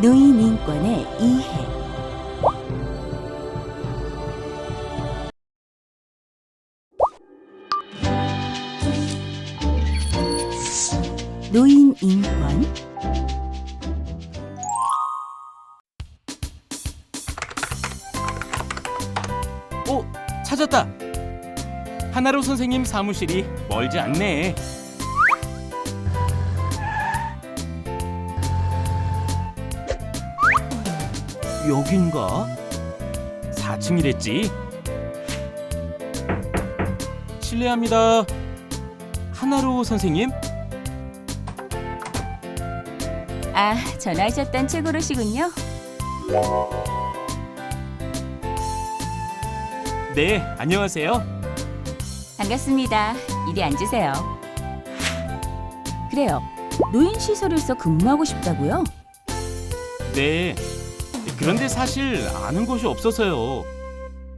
노인 인권의 이해. 노인 인권. 찾았다. 하나로 선생님 사무실이 멀지 않네. 여긴가? 4층이랬지? 실례합니다. 하나로 선생님? 아, 전화하셨던 최고로시군요. 네, 안녕하세요. 반갑습니다. 이리 앉으세요. 그래요. 노인시설에서 근무하고 싶다고요? 네, 그런데 사실 아는 곳이 없어서요.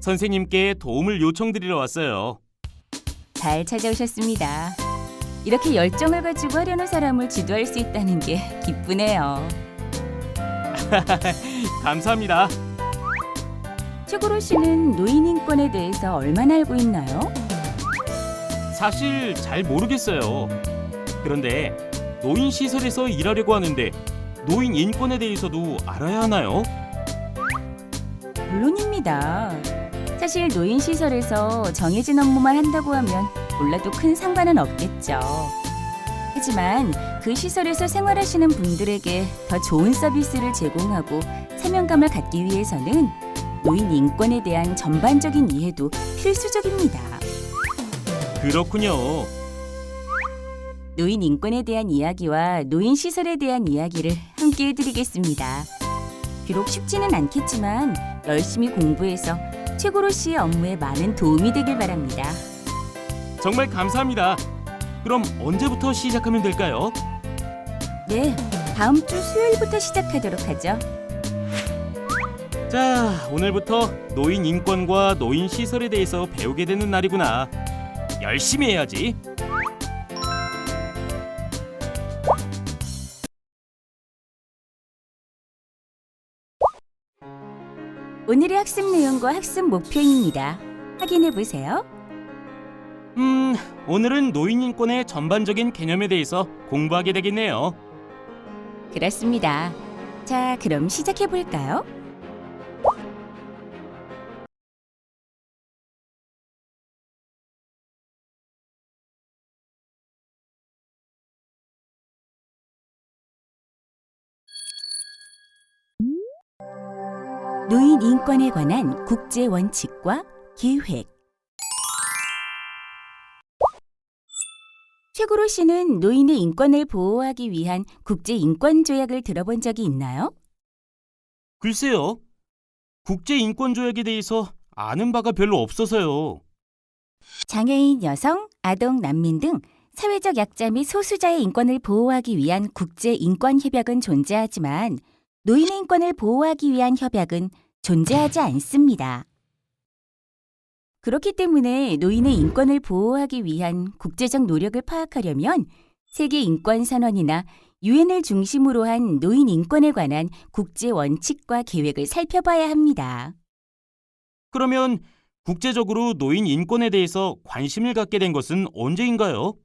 선생님께 도움을 요청드리러 왔어요. 잘 찾아오셨습니다. 이렇게 열정을 가지고 하려는 사람을 지도할 수 있다는 게 기쁘네요. 감사합니다. 최고로 씨는 노인 인권에 대해서 얼마나 알고 있나요? 사실 잘 모르겠어요. 그런데 노인 시설에서 일하려고 하는데 노인 인권에 대해서도 알아야 하나요? 물론입니다. 사실 노인 시설에서 정해진 업무만 한다고 하면 몰라도 큰 상관은 없겠죠. 하지만 그 시설에서 생활하시는 분들에게 더 좋은 서비스를 제공하고 사명감을 갖기 위해서는 노인 인권에 대한 전반적인 이해도 필수적입니다. 그렇군요. 노인 인권에 대한 이야기와 노인 시설에 대한 이야기를 함께 해드리겠습니다. 비록 쉽지는 않겠지만 열심히 공부해서 최고로 씨의 업무에 많은 도움이 되길 바랍니다. 정말 감사합니다. 그럼 언제부터 시작하면 될까요? 네, 다음 주 수요일부터 시작하도록 하죠. 자, 오늘부터 노인 인권과 노인 시설에 대해서 배우게 되는 날이구나. 열심히 해야지. 오늘의 학습 내용과 학습 목표입니다. 확인해 보세요. 오늘은 노인 인권의 전반적인 개념에 대해서 공부하게 되겠네요. 그렇습니다. 자, 그럼 시작해 볼까요? 노인 인권에 관한 국제 원칙과 계획. 최고로 씨는 노인의 인권을 보호하기 위한 국제 인권 조약을 들어본 적이 있나요? 글쎄요. 국제 인권 조약에 대해서 아는 바가 별로 없어서요. 장애인 여성, 아동, 난민 등 사회적 약자 및 소수자의 인권을 보호하기 위한 국제 인권 협약은 존재하지만 노인의 인권을 보호하기 위한 협약은 존재하지 않습니다. 그렇기 때문에 노인의 인권을 보호하기 위한 국제적 노력을 파악하려면 세계인권선언이나 유엔을 중심으로 한 노인 인권에 관한 국제 원칙과 계획을 살펴봐야 합니다. 그러면 국제적으로 노인 인권에 대해서 관심을 갖게 된 것은 언제인가요?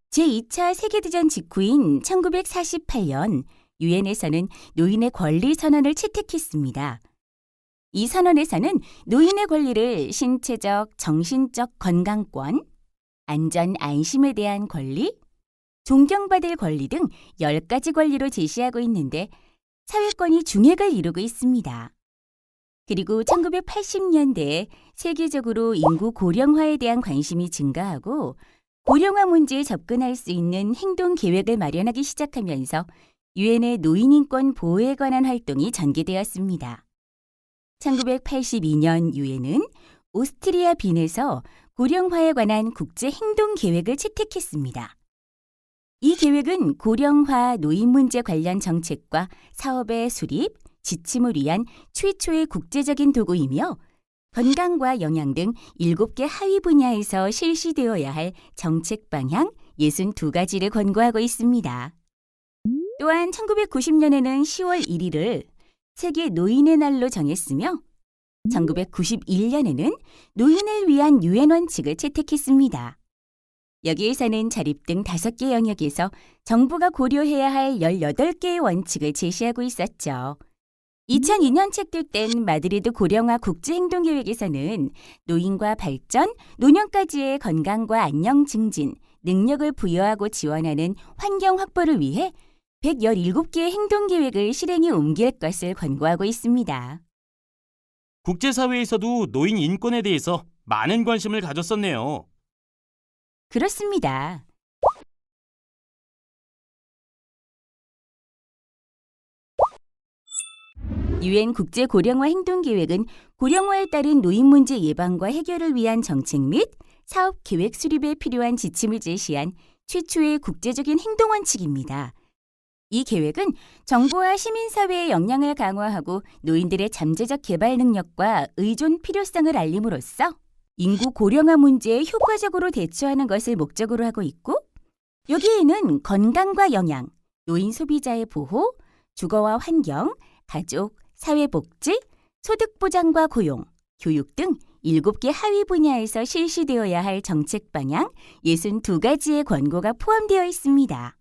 제2차 세계대전 직후인 1948년 유엔에서는 노인의 권리 선언을 채택했습니다. 이 선언에서는 노인의 권리를 신체적, 정신적 건강권, 안전, 안심에 대한 권리, 존경받을 권리 등 10가지 권리로 제시하고 있는데 사회권이 중핵을 이루고 있습니다. 그리고 1980년대에 세계적으로 인구 고령화에 대한 관심이 증가하고 고령화 문제에 접근할 수 있는 행동 계획을 마련하기 시작하면서 유엔의 노인 인권 보호에 관한 활동이 전개되었습니다. 1982년 유엔은 오스트리아 빈에서 고령화에 관한 국제 행동 계획을 채택했습니다. 이 계획은 고령화 노인 문제 관련 정책과 사업의 수립, 지침을 위한 최초의 국제적인 도구이며 건강과 영양 등 7개 하위 분야에서 실시되어야 할 정책 방향 62가지를 권고하고 있습니다. 또한 1990년에는 10월 1일을 세계 노인의 날로 정했으며 1991년에는 노인을 위한 유엔 원칙을 채택했습니다. 여기에서는 자립 등 5개 영역에서 정부가 고려해야 할 18개의 원칙을 제시하고 있었죠. 2002년 채택된 마드리드 고령화 국제행동계획에서는 노인과 발전, 노년까지의 건강과 안녕 증진, 능력을 부여하고 지원하는 환경 확보를 위해 117개의 행동계획을 실행에 옮길 것을 권고하고 있습니다. 국제사회에서도 노인 인권에 대해서 많은 관심을 가졌었네요. 그렇습니다. 유엔 국제 고령화 행동계획은 고령화에 따른 노인 문제 예방과 해결을 위한 정책 및 사업 계획 수립에 필요한 지침을 제시한 최초의 국제적인 행동 원칙입니다. 이 계획은 정부와 시민사회의 역량을 강화하고 노인들의 잠재적 개발 능력과 의존 필요성을 알림으로써 인구 고령화 문제에 효과적으로 대처하는 것을 목적으로 하고 있고, 여기에는 건강과 영양, 노인 소비자의 보호, 주거와 환경, 가족, 사회복지, 소득보장과 고용, 교육 등 7개 하위 분야에서 실시되어야 할 정책 방향 62가지의 권고가 포함되어 있습니다.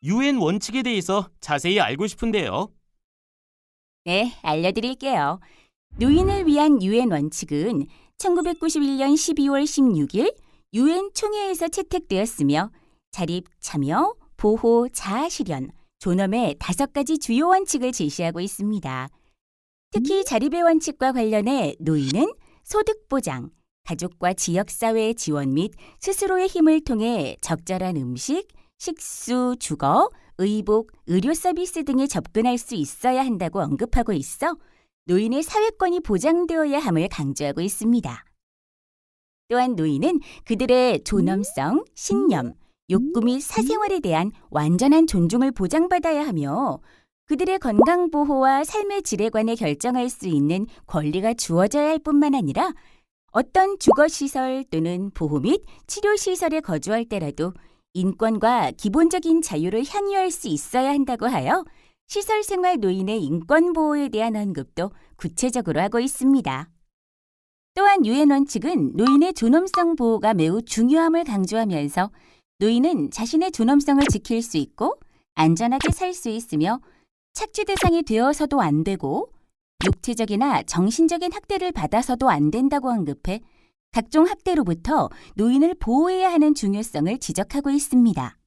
유엔 원칙에 대해서 자세히 알고 싶은데요. 네, 알려드릴게요. 노인을 위한 유엔 원칙은 1991년 12월 16일 유엔 총회에서 채택되었으며 자립, 참여, 보호, 자아 실현, 존엄의 5가지 주요 원칙을 제시하고 있습니다. 특히 자립의 원칙과 관련해 노인은 소득 보장, 가족과 지역사회의 지원 및 스스로의 힘을 통해 적절한 음식, 식수, 주거, 의복, 의료 서비스 등에 접근할 수 있어야 한다고 언급하고 있어 노인의 사회권이 보장되어야 함을 강조하고 있습니다. 또한 노인은 그들의 존엄성, 신념, 욕구 및 사생활에 대한 완전한 존중을 보장받아야 하며 그들의 건강 보호와 삶의 질에 관해 결정할 수 있는 권리가 주어져야 할 뿐만 아니라 어떤 주거시설 또는 보호 및 치료시설에 거주할 때라도 인권과 기본적인 자유를 향유할 수 있어야 한다고 하여 시설생활 노인의 인권 보호에 대한 언급도 구체적으로 하고 있습니다. 또한 유엔 원칙은 노인의 존엄성 보호가 매우 중요함을 강조하면서 노인은 자신의 존엄성을 지킬 수 있고 안전하게 살 수 있으며 착취 대상이 되어서도 안 되고 육체적이나 정신적인 학대를 받아서도 안 된다고 언급해 각종 학대로부터 노인을 보호해야 하는 중요성을 지적하고 있습니다.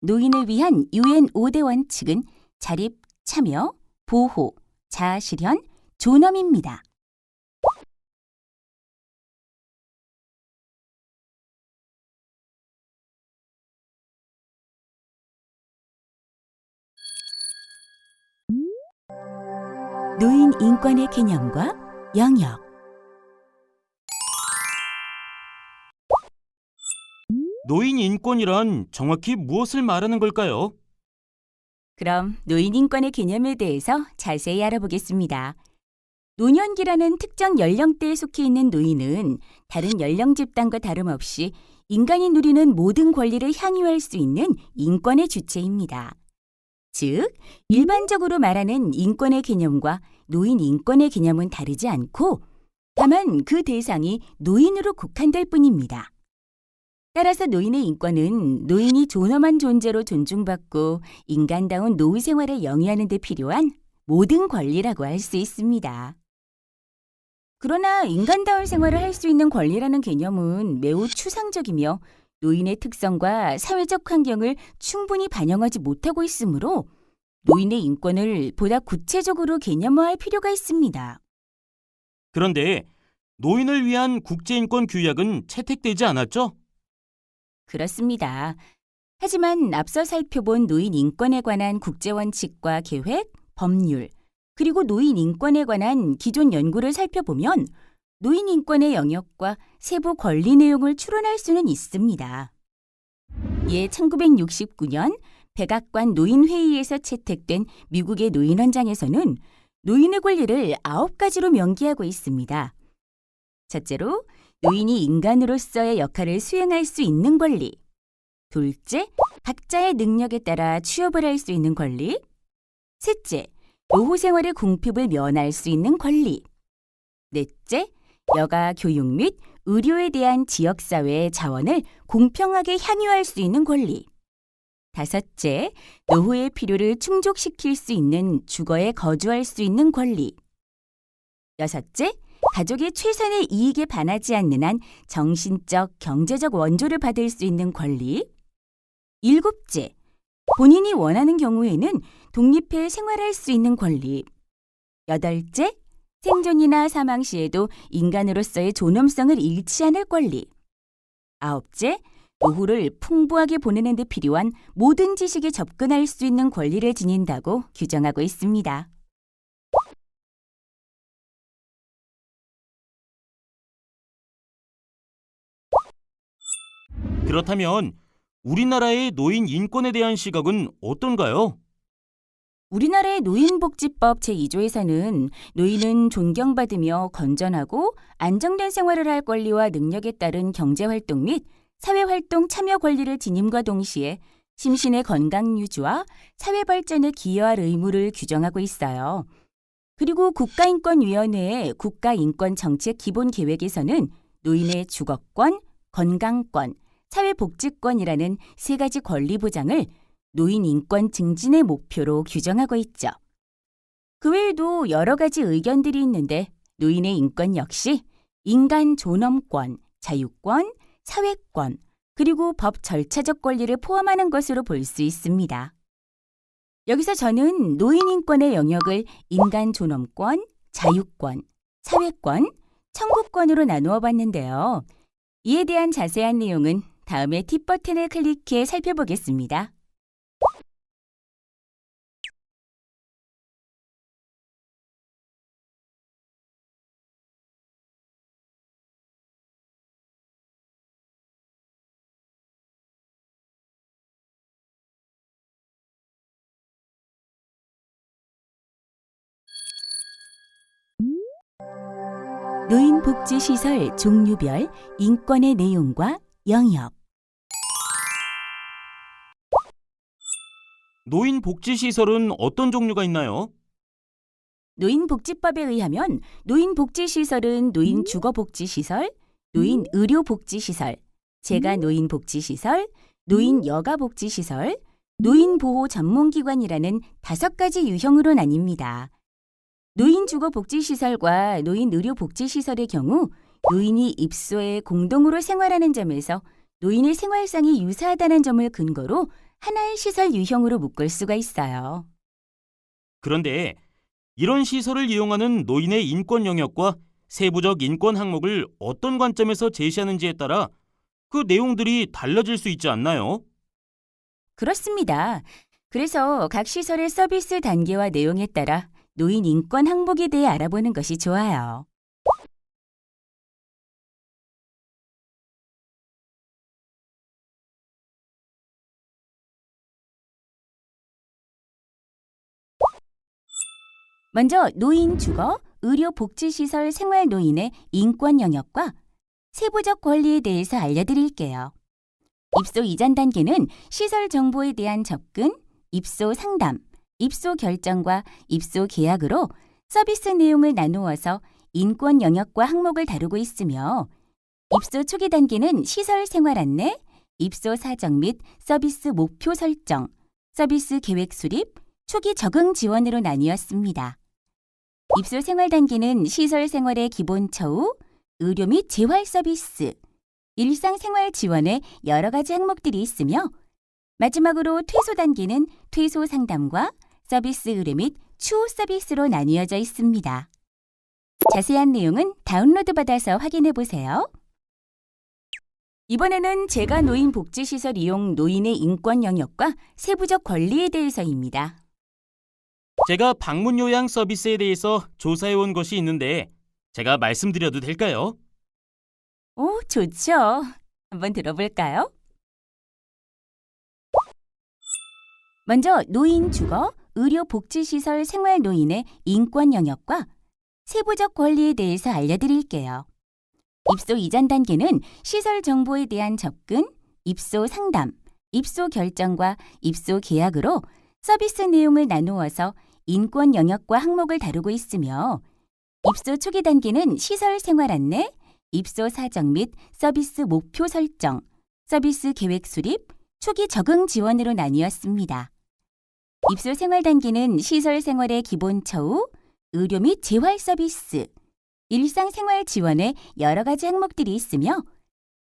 노인을 위한 유엔 5대 원칙은 자립, 참여, 보호, 자아 실현, 존엄입니다. 노인 인권의 개념과 영역. 노인 인권이란 정확히 무엇을 말하는 걸까요? 그럼 노인 인권의 개념에 대해서 자세히 알아보겠습니다. 노년기라는 특정 연령대에 속해 있는 노인은 다른 연령 집단과 다름없이 인간이 누리는 모든 권리를 향유할 수 있는 인권의 주체입니다. 즉, 일반적으로 말하는 인권의 개념과 노인 인권의 개념은 다르지 않고 다만 그 대상이 노인으로 국한될 뿐입니다. 따라서 노인의 인권은 노인이 존엄한 존재로 존중받고 인간다운 노후 생활을 영위하는 데 필요한 모든 권리라고 할 수 있습니다. 그러나 인간다운 생활을 할 수 있는 권리라는 개념은 매우 추상적이며 노인의 특성과 사회적 환경을 충분히 반영하지 못하고 있으므로 노인의 인권을 보다 구체적으로 개념화할 필요가 있습니다. 그런데 노인을 위한 국제인권 규약은 채택되지 않았죠? 그렇습니다. 하지만 앞서 살펴본 노인 인권에 관한 국제원칙과 계획, 법률, 그리고 노인 인권에 관한 기존 연구를 살펴보면 노인 인권의 영역과 세부 권리 내용을 추론할 수는 있습니다. 이에 1969년 백악관 노인회의에서 채택된 미국의 노인헌장에서는 노인의 권리를 9가지로 명기하고 있습니다. 첫째로, 노인이 인간으로서의 역할을 수행할 수 있는 권리. 둘째, 각자의 능력에 따라 취업을 할 수 있는 권리. 셋째, 노후 생활의 궁핍을 면할 수 있는 권리. 넷째, 여가 교육 및 의료에 대한 지역사회의 자원을 공평하게 향유할 수 있는 권리. 다섯째, 노후의 필요를 충족시킬 수 있는 주거에 거주할 수 있는 권리. 여섯째, 가족의 최선의 이익에 반하지 않는 한 정신적, 경제적 원조를 받을 수 있는 권리. 일곱째, 본인이 원하는 경우에는 독립해 생활할 수 있는 권리. 여덟째, 생존이나 사망 시에도 인간으로서의 존엄성을 잃지 않을 권리. 아홉째, 노후를 풍부하게 보내는 데 필요한 모든 지식에 접근할 수 있는 권리를 지닌다고 규정하고 있습니다. 그렇다면 우리나라의 노인 인권에 대한 시각은 어떤가요? 우리나라의 노인복지법 제2조에서는 노인은 존경받으며 건전하고 안정된 생활을 할 권리와 능력에 따른 경제활동 및 사회활동 참여 권리를 지님과 동시에 심신의 건강 유지와 사회발전에 기여할 의무를 규정하고 있어요. 그리고 국가인권위원회의 국가인권정책기본계획에서는 노인의 주거권, 건강권, 사회복지권이라는 세 가지 권리 보장을 노인 인권 증진의 목표로 규정하고 있죠. 그 외에도 여러 가지 의견들이 있는데 노인의 인권 역시 인간 존엄권, 자유권, 사회권, 그리고 법 절차적 권리를 포함하는 것으로 볼 수 있습니다. 여기서 저는 노인 인권의 영역을 인간 존엄권, 자유권, 사회권, 청구권으로 나누어 봤는데요. 이에 대한 자세한 내용은 다음에 팁 버튼을 클릭해 살펴보겠습니다. 노인복지시설 종류별 인권의 내용과 영역. 노인복지시설은 어떤 종류가 있나요? 노인복지법에 의하면 노인복지시설은 노인주거복지시설, 노인의료복지시설, 재가노인복지시설, 노인여가복지시설, 노인보호전문기관이라는 5가지 유형으로 나뉩니다. 노인주거복지시설과 노인의료복지시설의 경우 노인이 입소에 공동으로 생활하는 점에서 노인의 생활상이 유사하다는 점을 근거로 하나의 시설 유형으로 묶을 수가 있어요. 그런데 이런 시설을 이용하는 노인의 인권 영역과 세부적 인권 항목을 어떤 관점에서 제시하는지에 따라 그 내용들이 달라질 수 있지 않나요? 그렇습니다. 그래서 각 시설의 서비스 단계와 내용에 따라 노인 인권 항목에 대해 알아보는 것이 좋아요. 먼저 노인 주거, 의료 복지시설 생활 노인의 인권 영역과 세부적 권리에 대해서 알려드릴게요. 입소 이전 단계는 시설 정보에 대한 접근, 입소 상담, 입소 결정과 입소 계약으로 서비스 내용을 나누어서 인권 영역과 항목을 다루고 있으며 입소 초기 단계는 시설 생활 안내, 입소 사정 및 서비스 목표 설정, 서비스 계획 수립, 초기 적응 지원으로 나뉘었습니다. 입소 생활 단계는 시설 생활의 기본 처우, 의료 및 재활 서비스, 일상생활 지원의 여러 가지 항목들이 있으며 마지막으로 퇴소 단계는 퇴소 상담과 서비스 의뢰 및 추후 서비스로 나뉘어져 있습니다. 자세한 내용은 다운로드 받아서 확인해 보세요. 이번에는 제가 노인복지시설 이용 노인의 인권 영역과 세부적 권리에 대해서입니다. 제가 방문 요양 서비스에 대해서 조사해 온 것이 있는데 제가 말씀드려도 될까요? 오, 좋죠. 한번 들어볼까요? 먼저 노인 주거, 의료 복지시설 생활 노인의 인권 영역과 세부적 권리에 대해서 알려드릴게요. 입소 이전 단계는 시설 정보에 대한 접근, 입소 상담, 입소 결정과 입소 계약으로 서비스 내용을 나누어서 인권 영역과 항목을 다루고 있으며 입소 초기 단계는 시설 생활 안내, 입소 사정 및 서비스 목표 설정, 서비스 계획 수립, 초기 적응 지원으로 나뉘었습니다. 입소 생활 단계는 시설 생활의 기본 처우, 의료 및 재활 서비스, 일상생활 지원의 여러 가지 항목들이 있으며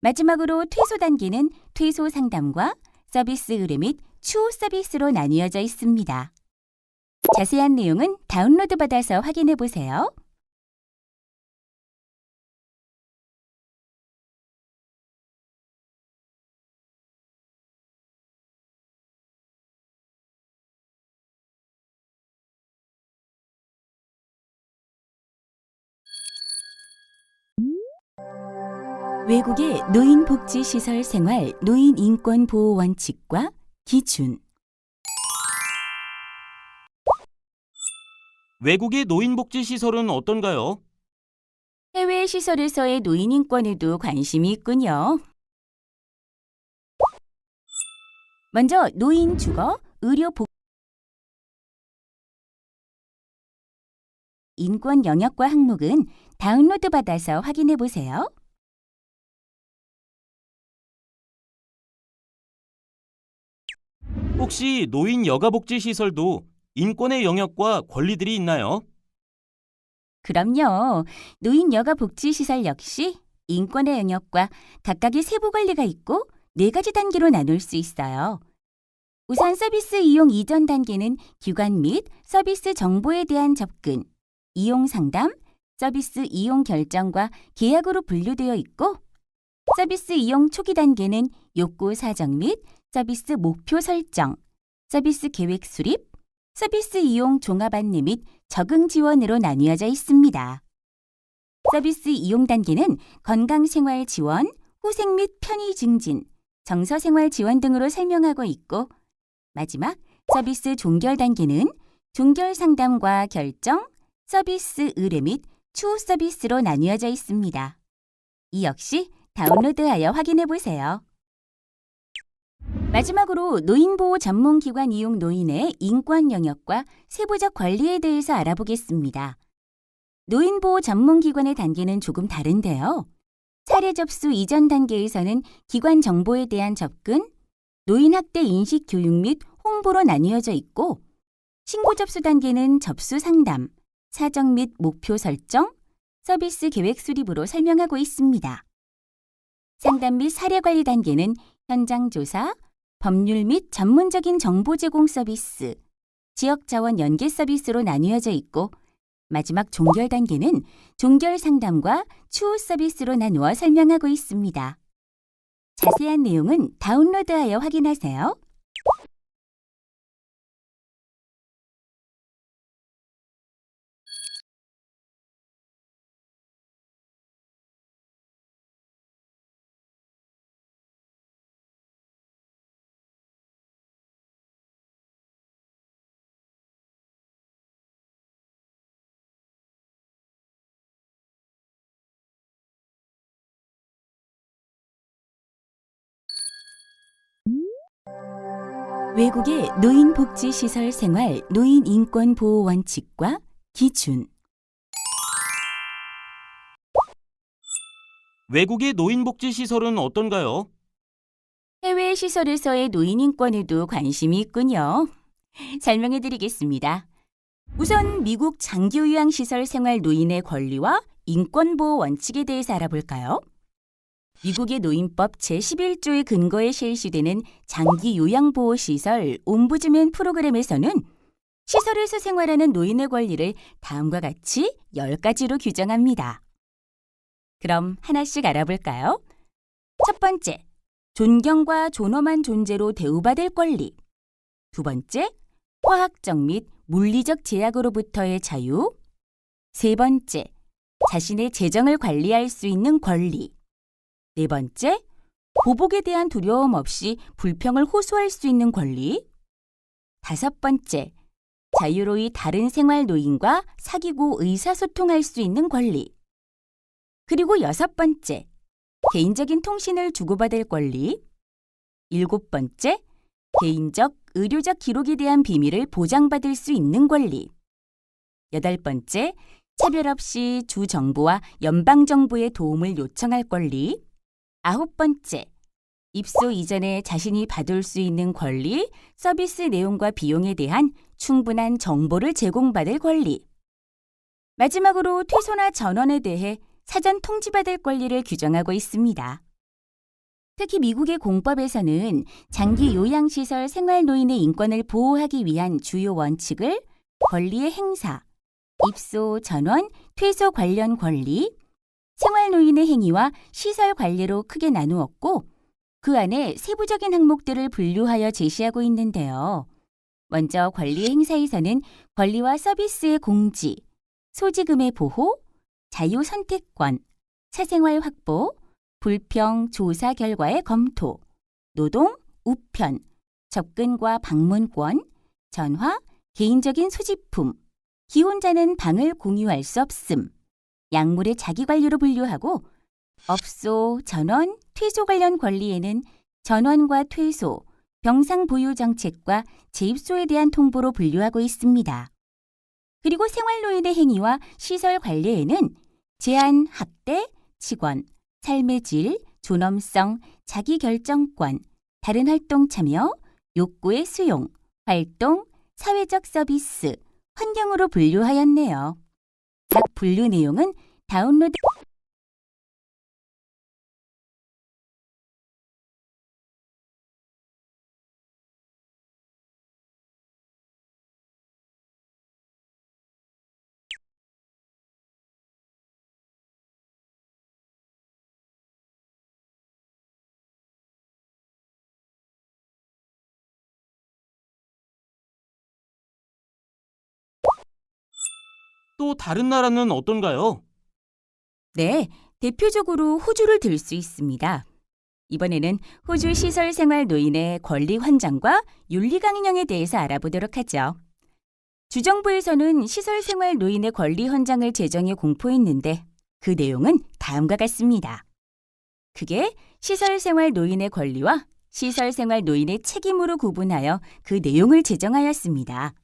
마지막으로 퇴소 단계는 퇴소 상담과 서비스 의뢰 및 추후 서비스로 나뉘어져 있습니다. 자세한 내용은 다운로드 받아서 확인해 보세요. 외국의 노인복지시설 생활 노인인권보호 원칙과 기준. 외국의 노인복지 시설은 어떤가요? 해외 시설에서의 노인 인권에도 관심이 있군요. 먼저 노인 주거, 의료 복 인권 영역과 항목은 다운로드 받아서 확인해 보세요. 혹시 노인 여가복지 시설도 인권의 영역과 권리들이 있나요? 그럼요. 노인 여가 복지 시설 역시 인권의 영역과 각각의 세부 권리가 있고 4가지 단계로 나눌 수 있어요. 우선 서비스 이용 이전 단계는 기관 및 서비스 정보에 대한 접근, 이용 상담, 서비스 이용 결정과 계약으로 분류되어 있고 서비스 이용 초기 단계는 욕구 사정 및 서비스 목표 설정, 서비스 계획 수립, 서비스 이용 종합 안내 및 적응 지원으로 나뉘어져 있습니다. 서비스 이용 단계는 건강생활 지원, 후생 및 편의 증진, 정서생활 지원 등으로 설명하고 있고 마지막 서비스 종결 단계는 종결 상담과 결정, 서비스 의뢰 및 추후 서비스로 나뉘어져 있습니다. 이 역시 다운로드하여 확인해 보세요. 마지막으로 노인보호 전문기관 이용 노인의 인권 영역과 세부적 권리에 대해서 알아보겠습니다. 노인보호 전문기관의 단계는 조금 다른데요. 사례 접수 이전 단계에서는 기관 정보에 대한 접근, 노인학대 인식 교육 및 홍보로 나뉘어져 있고 신고 접수 단계는 접수 상담, 사정 및 목표 설정, 서비스 계획 수립으로 설명하고 있습니다. 상담 및 사례 관리 단계는 현장 조사, 법률 및 전문적인 정보 제공 서비스, 지역 자원 연계 서비스로 나뉘어져 있고 마지막 종결 단계는 종결 상담과 추후 서비스로 나누어 설명하고 있습니다. 자세한 내용은 다운로드하여 확인하세요. 외국의 노인복지시설 생활 노인인권보호 원칙과 기준. 외국의 노인복지 시설은 어떤가요? 해외 시설에서의 노인 인권에도 관심이 있군요. 설명해 드리겠습니다. 우선 미국 장기요양시설 생활 노인의 권리와 인권보호 원칙에 대해서 알아볼까요? 미국의 노인법 제11조의 근거에 실시되는 장기요양보호시설 옴부즈맨 프로그램에서는 시설에서 생활하는 노인의 권리를 다음과 같이 10가지로 규정합니다. 그럼 하나씩 알아볼까요? 첫 번째, 존경과 존엄한 존재로 대우받을 권리. 두 번째, 화학적 및 물리적 제약으로부터의 자유. 세 번째, 자신의 재정을 관리할 수 있는 권리. 네 번째, 보복에 대한 두려움 없이 불평을 호소할 수 있는 권리. 다섯 번째, 자유로이 다른 생활 노인과 사귀고 의사소통할 수 있는 권리. 그리고 6번째, 개인적인 통신을 주고받을 권리. 7번째, 개인적, 의료적 기록에 대한 비밀을 보장받을 수 있는 권리. 8번째, 차별 없이 주 정부와 연방 정부의 도움을 요청할 권리. 9번째, 입소 이전에 자신이 받을 수 있는 권리, 서비스 내용과 비용에 대한 충분한 정보를 제공받을 권리. 마지막으로 퇴소나 전원에 대해 사전 통지받을 권리를 규정하고 있습니다. 특히 미국의 공법에서는 장기 요양시설 생활노인의 인권을 보호하기 위한 주요 원칙을 권리의 행사, 입소, 전원, 퇴소 관련 권리, 생활노인의 행위와 시설 관리로 크게 나누었고 그 안에 세부적인 항목들을 분류하여 제시하고 있는데요. 먼저 권리 행사에서는 권리와 서비스의 공지, 소지금의 보호, 자유 선택권, 사생활 확보, 불평 조사 결과의 검토, 노동, 우편, 접근과 방문권, 전화, 개인적인 소지품, 기혼자는 방을 공유할 수 없음, 약물의 자기관리로 분류하고 업소, 전원, 퇴소 관련 권리에는 전원과 퇴소, 병상 보유 정책과 재입소에 대한 통보로 분류하고 있습니다. 그리고 생활노인의 행위와 시설 관리에는 제한, 학대, 직원, 삶의 질, 존엄성, 자기결정권, 다른 활동 참여, 욕구의 수용, 활동, 사회적 서비스, 환경으로 분류하였네요. 각 분류 내용은 다운로드 또 다른 나라는 어떤가요? 네, 대표적으로 호주를 들 수 있습니다. 이번에는 호주 시설생활노인의 권리 환장과 윤리 강령에 대해서 알아보도록 하죠. 주정부에서는 시설생활노인의 권리 헌장을 제정해 공포했는데 그 내용은 다음과 같습니다. 그게 시설생활노인의 권리와 시설생활노인의 책임으로 구분하여 그 내용을 제정하였습니다.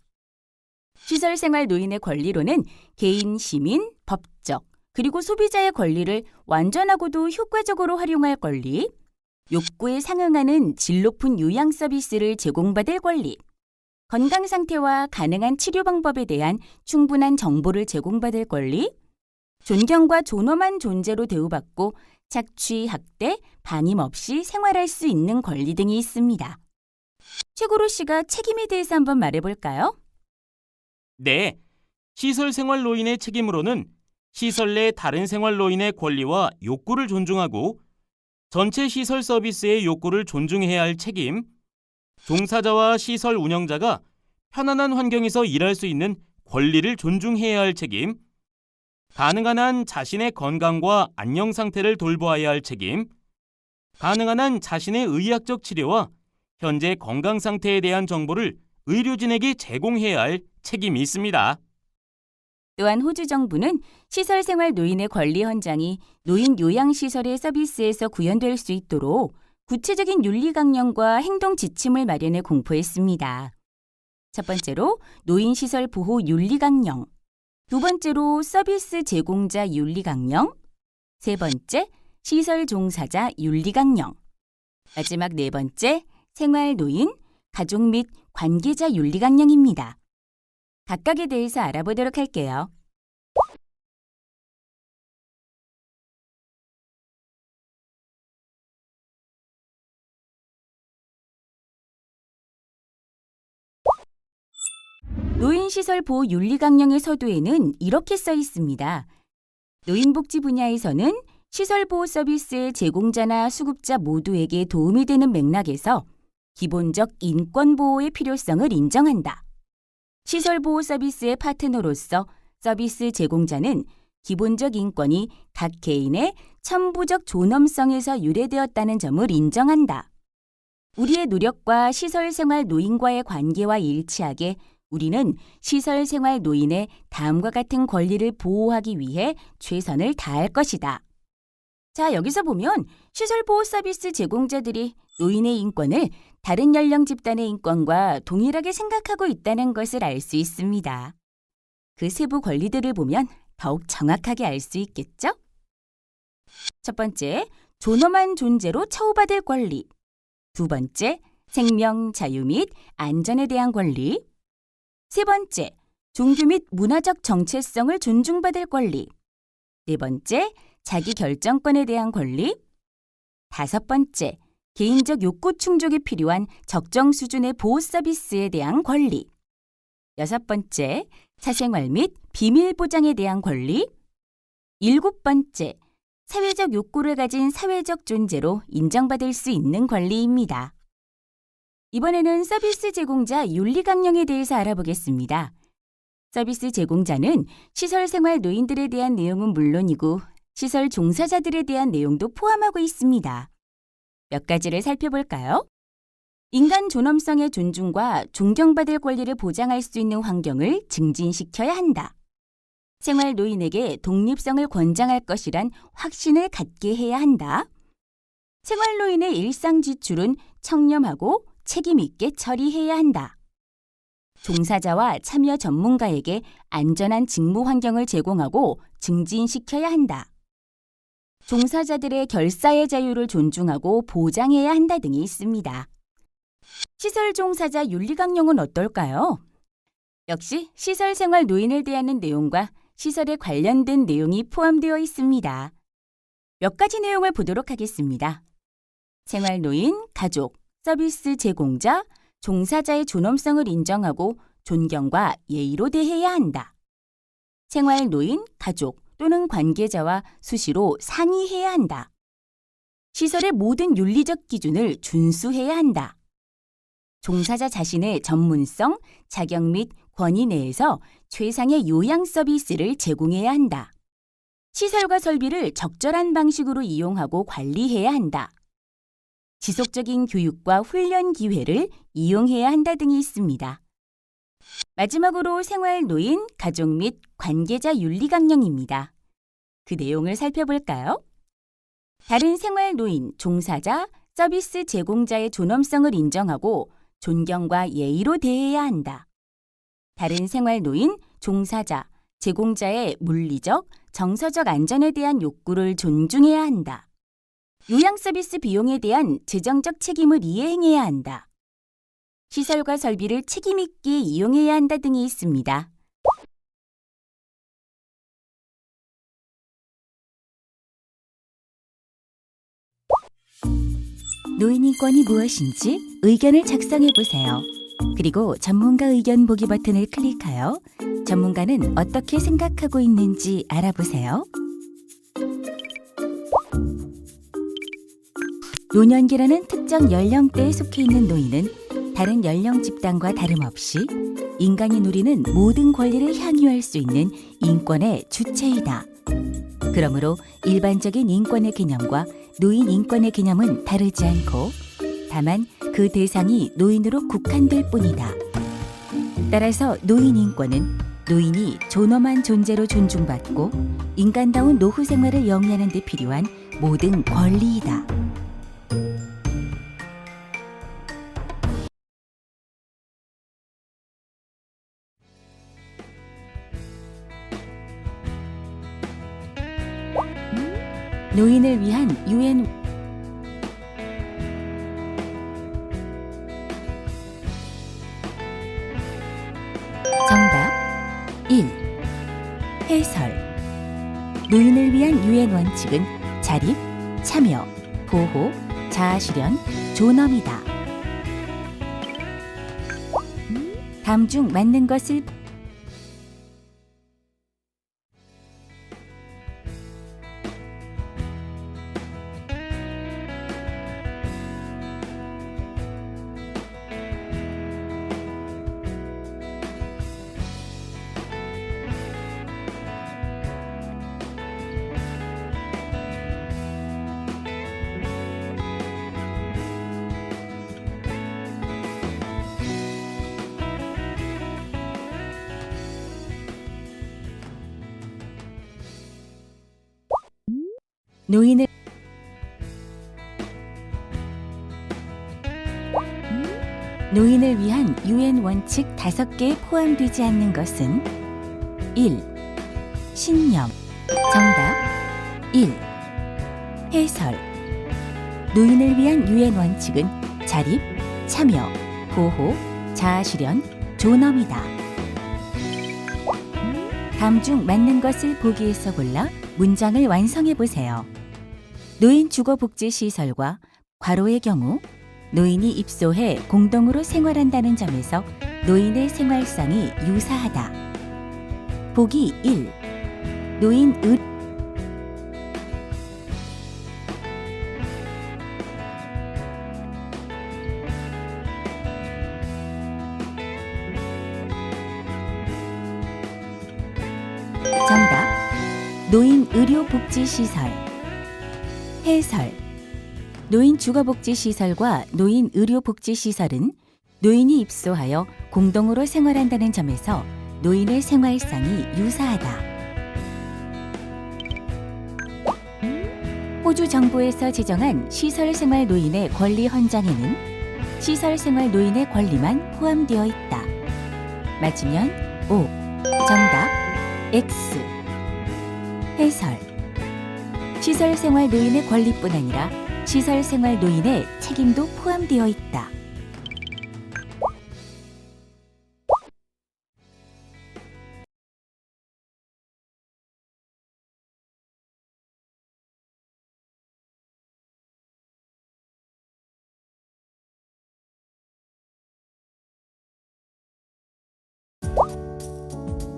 시설생활노인의 권리로는 개인, 시민, 법적, 그리고 소비자의 권리를 완전하고도 효과적으로 활용할 권리, 욕구에 상응하는 질 높은 요양 서비스를 제공받을 권리, 건강 상태와 가능한 치료 방법에 대한 충분한 정보를 제공받을 권리, 존경과 존엄한 존재로 대우받고 착취, 학대, 반임 없이 생활할 수 있는 권리 등이 있습니다. 최고로 씨가 책임에 대해서 한번 말해볼까요? 네, 시설생활노인의 책임으로는 시설 내 다른 생활노인의 권리와 욕구를 존중하고 전체 시설 서비스의 욕구를 존중해야 할 책임, 종사자와 시설 운영자가 편안한 환경에서 일할 수 있는 권리를 존중해야 할 책임, 가능한 한 자신의 건강과 안녕 상태를 돌보아야 할 책임, 가능한 한 자신의 의학적 치료와 현재 건강 상태에 대한 정보를 의료진에게 제공해야 할 책임이 있습니다. 또한 호주 정부는 시설생활노인의 권리 헌장이 노인 요양시설의 서비스에서 구현될 수 있도록 구체적인 윤리 강령과 행동 지침을 마련해 공포했습니다. 첫 번째로 노인시설 보호 윤리 강령, 두 번째로 서비스 제공자 윤리 강령, 세 번째 시설 종사자 윤리 강령, 마지막 네 번째 생활노인, 가족 및 관계자 윤리 강령입니다. 각각에 대해서 알아보도록 할게요. 노인시설 보호 윤리 강령의 서두에는 이렇게 써 있습니다. 노인복지 분야에서는 시설 보호 서비스의 제공자나 수급자 모두에게 도움이 되는 맥락에서 기본적 인권 보호의 필요성을 인정한다. 시설 보호 서비스의 파트너로서 서비스 제공자는 기본적 인권이 각 개인의 천부적 존엄성에서 유래되었다는 점을 인정한다. 우리의 노력과 시설생활 노인과의 관계와 일치하게 우리는 시설생활 노인의 다음과 같은 권리를 보호하기 위해 최선을 다할 것이다. 자, 여기서 보면 시설보호 서비스 제공자들이 노인의 인권을 다른 연령 집단의 인권과 동일하게 생각하고 있다는 것을 알 수 있습니다. 그 세부 권리들을 보면 더욱 정확하게 알 수 있겠죠? 첫 번째, 존엄한 존재로 처우받을 권리. 두 번째, 생명, 자유 및 안전에 대한 권리. 세 번째, 종교 및 문화적 정체성을 존중받을 권리. 네 번째, 자기 결정권에 대한 권리. 다섯 번째, 개인적 욕구 충족이 필요한 적정 수준의 보호 서비스에 대한 권리. 여섯 번째, 사생활 및 비밀 보장에 대한 권리. 일곱 번째, 사회적 욕구를 가진 사회적 존재로 인정받을 수 있는 권리입니다. 이번에는 서비스 제공자 윤리 강령에 대해서 알아보겠습니다. 서비스 제공자는 시설 생활 노인들에 대한 내용은 물론이고 시설 종사자들에 대한 내용도 포함하고 있습니다. 몇 가지를 살펴볼까요? 인간 존엄성의 존중과 존경받을 권리를 보장할 수 있는 환경을 증진시켜야 한다. 생활 노인에게 독립성을 권장할 것이란 확신을 갖게 해야 한다. 생활 노인의 일상 지출은 청렴하고 책임 있게 처리해야 한다. 종사자와 참여 전문가에게 안전한 직무 환경을 제공하고 증진시켜야 한다. 종사자들의 결사의 자유를 존중하고 보장해야 한다 등이 있습니다. 시설 종사자 윤리 강령은 어떨까요? 역시 시설 생활 노인을 대하는 내용과 시설에 관련된 내용이 포함되어 있습니다. 몇 가지 내용을 보도록 하겠습니다. 생활 노인, 가족, 서비스 제공자, 종사자의 존엄성을 인정하고 존경과 예의로 대해야 한다. 생활 노인, 가족 또는 관계자와 수시로 상의해야 한다. 시설의 모든 윤리적 기준을 준수해야 한다. 종사자 자신의 전문성, 자격 및 권위 내에서 최상의 요양 서비스를 제공해야 한다. 시설과 설비를 적절한 방식으로 이용하고 관리해야 한다. 지속적인 교육과 훈련 기회를 이용해야 한다 등이 있습니다. 마지막으로 생활 노인, 가족 및 관계자 윤리 강령입니다. 그 내용을 살펴볼까요? 다른 생활 노인, 종사자, 서비스 제공자의 존엄성을 인정하고 존경과 예의로 대해야 한다. 다른 생활 노인, 종사자, 제공자의 물리적, 정서적 안전에 대한 욕구를 존중해야 한다. 요양 서비스 비용에 대한 재정적 책임을 이행해야 한다. 시설과 설비를 책임 있게 이용해야 한다 등이 있습니다. 노인 인권이 무엇인지 의견을 작성해 보세요. 그리고 전문가 의견 보기 버튼을 클릭하여 전문가는 어떻게 생각하고 있는지 알아보세요. 노년기라는 특정 연령대에 속해 있는 노인은 다른 연령 집단과 다름없이 인간이 누리는 모든 권리를 향유할 수 있는 인권의 주체이다. 그러므로 일반적인 인권의 개념과 노인 인권의 개념은 다르지 않고 다만 그 대상이 노인으로 국한될 뿐이다. 따라서 노인 인권은 노인이 존엄한 존재로 존중받고 인간다운 노후 생활을 영위하는 데 필요한 모든 권리이다. 노인을 위한 UN 정답 1. 해설 노인을 위한 UN 원칙은 자립, 참여, 보호, 자아실현, 존엄이다. 다음 중 맞는 것을 노인을 노인을 위한 UN 원칙 5개에 포함되지 않는 것은 1. 신념. 정답 1. 해설. 노인을 위한 UN 원칙은 자립, 참여, 보호, 자아실현, 존엄이다. 다음 중 맞는 것을 보기에서 골라 문장을 완성해 보세요. 노인 주거복지시설과 괄호의 경우 노인이 입소해 공동으로 생활한다는 점에서 노인의 생활상이 유사하다. 보기 1. 노인 정답. 노인 의료복지시설. 해설. 노인 주거복지시설과 노인 의료복지시설은 노인이 입소하여 공동으로 생활한다는 점에서 노인의 생활상이 유사하다. 호주 정부에서 제정한 시설생활 노인의 권리 헌장에는 시설생활 노인의 권리만 포함되어 있다. 맞으면 O. 정답 X. 해설. 시설생활 노인의 권리뿐 아니라 시설생활 노인의 책임도 포함되어 있다.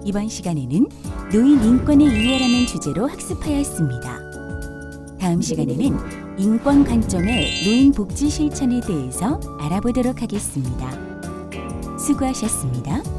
이번 시간에는 노인 인권의 이해라는 주제로 학습하였습니다. 다음 시간에는 인권 관점의 노인 복지 실천에 대해서 알아보도록 하겠습니다. 수고하셨습니다.